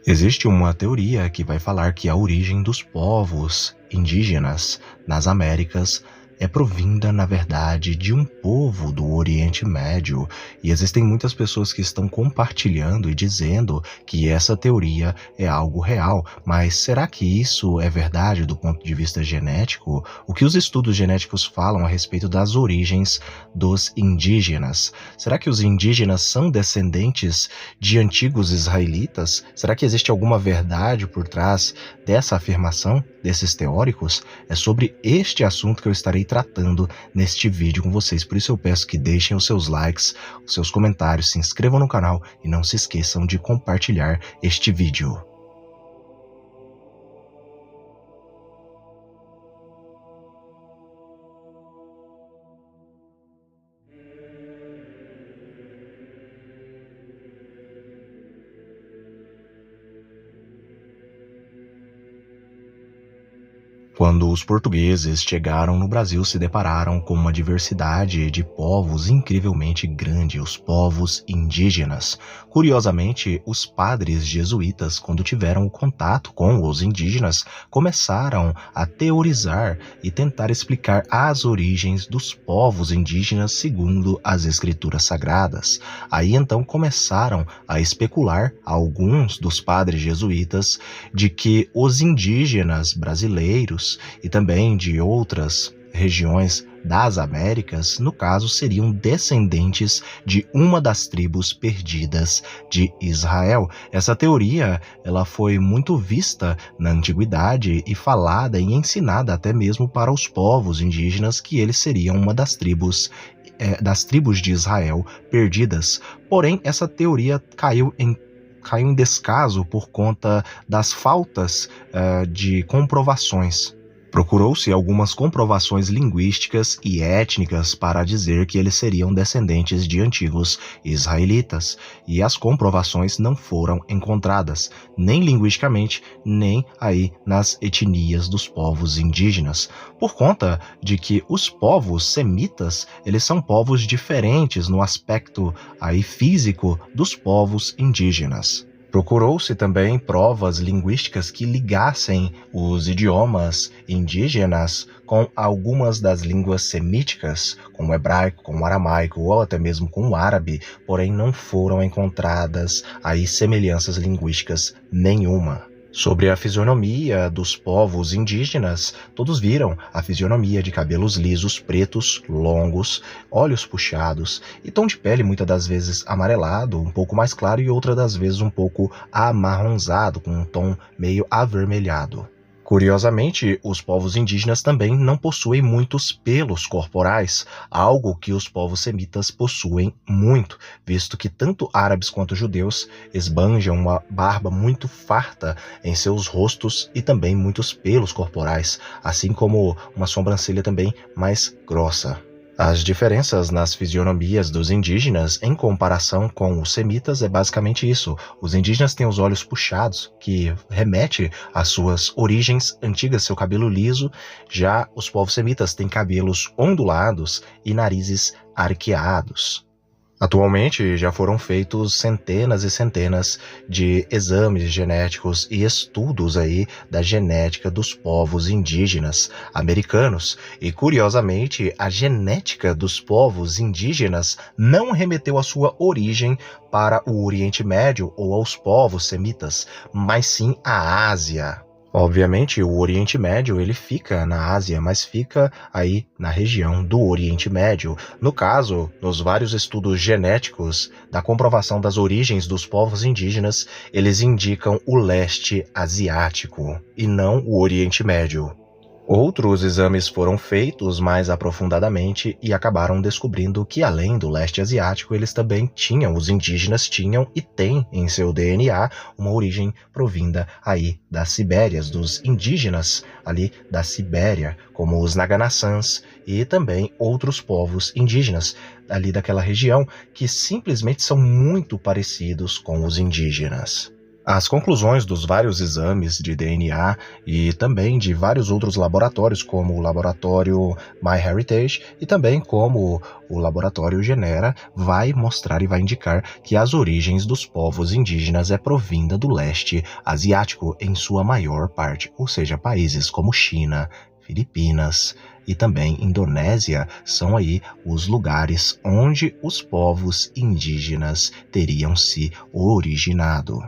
Existe uma teoria que vai falar que a origem dos povos indígenas nas Américas é provinda, na verdade, de um povo do Oriente Médio, e existem muitas pessoas que estão compartilhando e dizendo que essa teoria é algo real, mas será que isso é verdade do ponto de vista genético? O que os estudos genéticos falam a respeito das origens dos indígenas? Será que os indígenas são descendentes de antigos israelitas? Será que existe alguma verdade por trás dessa afirmação, desses teóricos? É sobre este assunto que eu estarei tratando neste vídeo com vocês. Por isso eu peço que deixem os seus likes, os seus comentários, se inscrevam no canal e não se esqueçam de compartilhar este vídeo. Quando os portugueses chegaram no Brasil, se depararam com uma diversidade de povos incrivelmente grande, os povos indígenas. Curiosamente, os padres jesuítas, quando tiveram o contato com os indígenas, começaram a teorizar e tentar explicar as origens dos povos indígenas segundo as escrituras sagradas. Aí então começaram a especular, alguns dos padres jesuítas, de que os indígenas brasileiros e também de outras regiões das Américas, no caso, seriam descendentes de uma das tribos perdidas de Israel. Essa teoria, ela foi muito vista na antiguidade e falada e ensinada até mesmo para os povos indígenas, que eles seriam uma das tribos de Israel perdidas. Porém, essa teoria caiu em descaso por conta das faltas de comprovações. Procurou-se algumas comprovações linguísticas e étnicas para dizer que eles seriam descendentes de antigos israelitas, e as comprovações não foram encontradas, nem linguisticamente, nem aí nas etnias dos povos indígenas, por conta de que os povos semitas, eles são povos diferentes no aspecto aí físico dos povos indígenas. Procurou-se também provas linguísticas que ligassem os idiomas indígenas com algumas das línguas semíticas, com o hebraico, com o aramaico ou até mesmo com o árabe, porém não foram encontradas aí semelhanças linguísticas nenhuma. Sobre a fisionomia dos povos indígenas, todos viram a fisionomia de cabelos lisos, pretos, longos, olhos puxados e tom de pele muitas das vezes amarelado, um pouco mais claro, e outras das vezes um pouco amarronzado, com um tom meio avermelhado. Curiosamente, os povos indígenas também não possuem muitos pelos corporais, algo que os povos semitas possuem muito, visto que tanto árabes quanto judeus esbanjam uma barba muito farta em seus rostos e também muitos pelos corporais, assim como uma sobrancelha também mais grossa. As diferenças nas fisionomias dos indígenas em comparação com os semitas é basicamente isso. Os indígenas têm os olhos puxados, que remete às suas origens antigas, seu cabelo liso. Já os povos semitas têm cabelos ondulados e narizes arqueados. Atualmente já foram feitos centenas e centenas de exames genéticos e estudos aí da genética dos povos indígenas americanos, e curiosamente a genética dos povos indígenas não remeteu a sua origem para o Oriente Médio ou aos povos semitas, mas sim à Ásia. Obviamente, o Oriente Médio ele fica na Ásia, mas fica aí na região do Oriente Médio. No caso, nos vários estudos genéticos da comprovação das origens dos povos indígenas, eles indicam o leste asiático e não o Oriente Médio. Outros exames foram feitos mais aprofundadamente e acabaram descobrindo que, além do leste asiático, os indígenas tinham e têm em seu DNA uma origem provinda aí das Sibérias, dos indígenas ali da Sibéria, como os Naganassans e também outros povos indígenas ali daquela região que simplesmente são muito parecidos com os indígenas. As conclusões dos vários exames de DNA e também de vários outros laboratórios, como o laboratório MyHeritage e também como o laboratório Genera, vai mostrar e vai indicar que as origens dos povos indígenas é provinda do leste asiático em sua maior parte, ou seja, países como China, Filipinas e também Indonésia são aí os lugares onde os povos indígenas teriam se originado.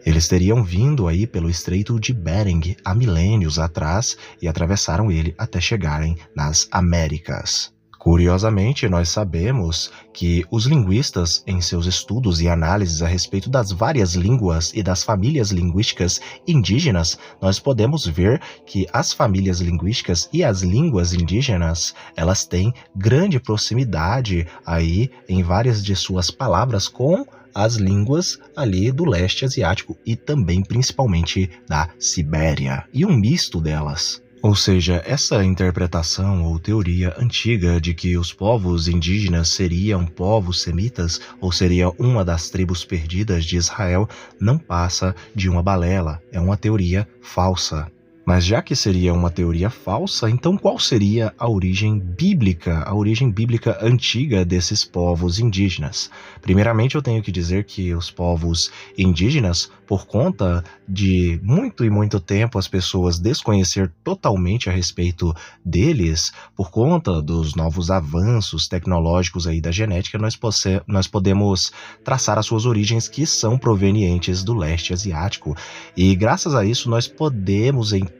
Eles teriam vindo aí pelo Estreito de Bering há milênios atrás e atravessaram ele até chegarem nas Américas. Curiosamente, nós sabemos que os linguistas, em seus estudos e análises a respeito das várias línguas e das famílias linguísticas indígenas, nós podemos ver que as famílias linguísticas e as línguas indígenas, elas têm grande proximidade aí em várias de suas palavras com as línguas ali do leste asiático e também principalmente da Sibéria, e um misto delas. Ou seja, essa interpretação ou teoria antiga de que os povos indígenas seriam povos semitas ou seria uma das tribos perdidas de Israel não passa de uma balela, é uma teoria falsa. Mas já que seria uma teoria falsa, então qual seria a origem bíblica antiga desses povos indígenas? Primeiramente, eu tenho que dizer que os povos indígenas, por conta de muito e muito tempo as pessoas desconhecer totalmente a respeito deles, por conta dos novos avanços tecnológicos aí da genética, nós podemos traçar as suas origens que são provenientes do leste asiático. E graças a isso nós podemos então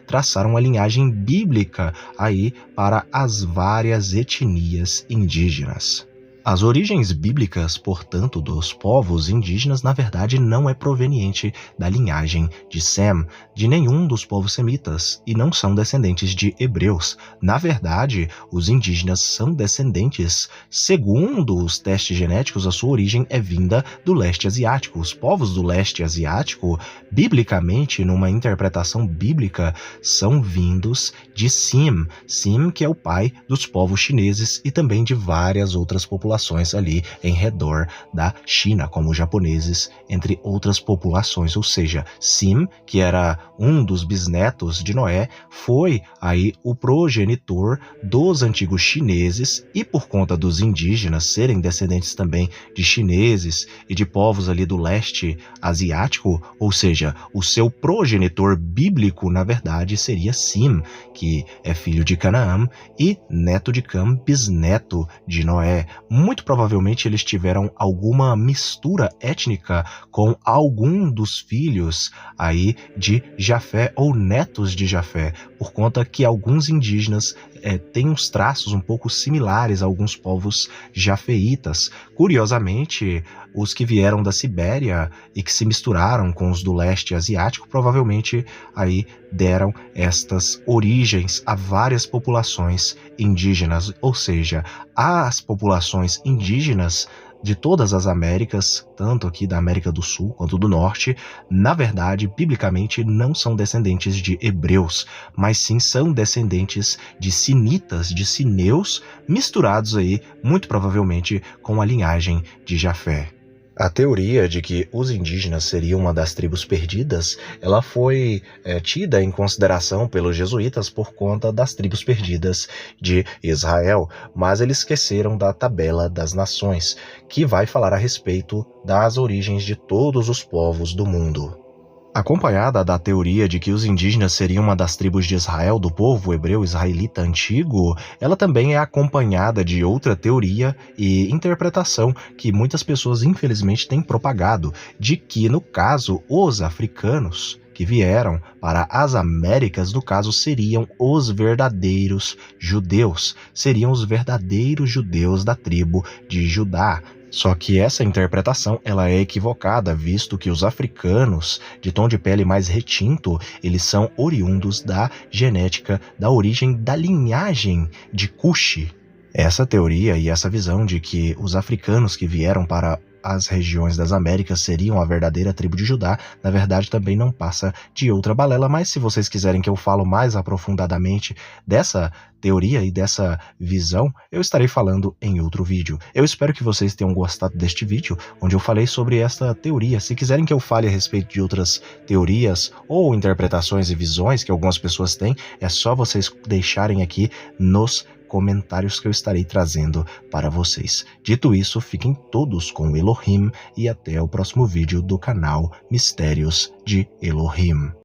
traçar uma linhagem bíblica aí para as várias etnias indígenas. As origens bíblicas, portanto, dos povos indígenas, na verdade, não é proveniente da linhagem de Sem, de nenhum dos povos semitas, e não são descendentes de hebreus. Na verdade, os indígenas são descendentes, segundo os testes genéticos, a sua origem é vinda do leste asiático. Os povos do leste asiático, biblicamente, numa interpretação bíblica, são vindos de Sim. Sim, que é o pai dos povos chineses e também de várias outras populações ali em redor da China, como japoneses, entre outras populações. Ou seja, Sim, que era um dos bisnetos de Noé, foi aí o progenitor dos antigos chineses, e por conta dos indígenas serem descendentes também de chineses e de povos ali do leste asiático, ou seja, o seu progenitor bíblico, na verdade, seria Sim, que é filho de Canaã e neto de Cam, bisneto de Noé. Muito provavelmente eles tiveram alguma mistura étnica com algum dos filhos aí de Jafé ou netos de Jafé, por conta que alguns indígenas têm uns traços um pouco similares a alguns povos jafeitas. Curiosamente, os que vieram da Sibéria e que se misturaram com os do leste asiático provavelmente aí deram estas origens a várias populações indígenas, ou seja, as populações indígenas de todas as Américas, tanto aqui da América do Sul quanto do Norte, na verdade, biblicamente, não são descendentes de hebreus, mas sim são descendentes de sinitas, de sineus, misturados aí, muito provavelmente, com a linhagem de Jafé. A teoria de que os indígenas seriam uma das tribos perdidas, ela foi tida em consideração pelos jesuítas por conta das tribos perdidas de Israel, mas eles esqueceram da tabela das nações, que vai falar a respeito das origens de todos os povos do mundo. Acompanhada da teoria de que os indígenas seriam uma das tribos de Israel, do povo hebreu israelita antigo, ela também é acompanhada de outra teoria e interpretação que muitas pessoas infelizmente têm propagado, de que no caso os africanos que vieram para as Américas, no caso, seriam os verdadeiros judeus, seriam os verdadeiros judeus da tribo de Judá. Só que essa interpretação ela é equivocada, visto que os africanos de tom de pele mais retinto, eles são oriundos da genética, da origem da linhagem de Cuxi. Essa teoria e essa visão de que os africanos que vieram para as regiões das Américas seriam a verdadeira tribo de Judá, na verdade também não passa de outra balela, mas se vocês quiserem que eu falo mais aprofundadamente dessa teoria e dessa visão, eu estarei falando em outro vídeo. Eu espero que vocês tenham gostado deste vídeo, onde eu falei sobre essa teoria. Se quiserem que eu fale a respeito de outras teorias ou interpretações e visões que algumas pessoas têm, é só vocês deixarem aqui nos comentários que eu estarei trazendo para vocês. Dito isso, fiquem todos com Elohim e até o próximo vídeo do canal Mistérios de Elohim.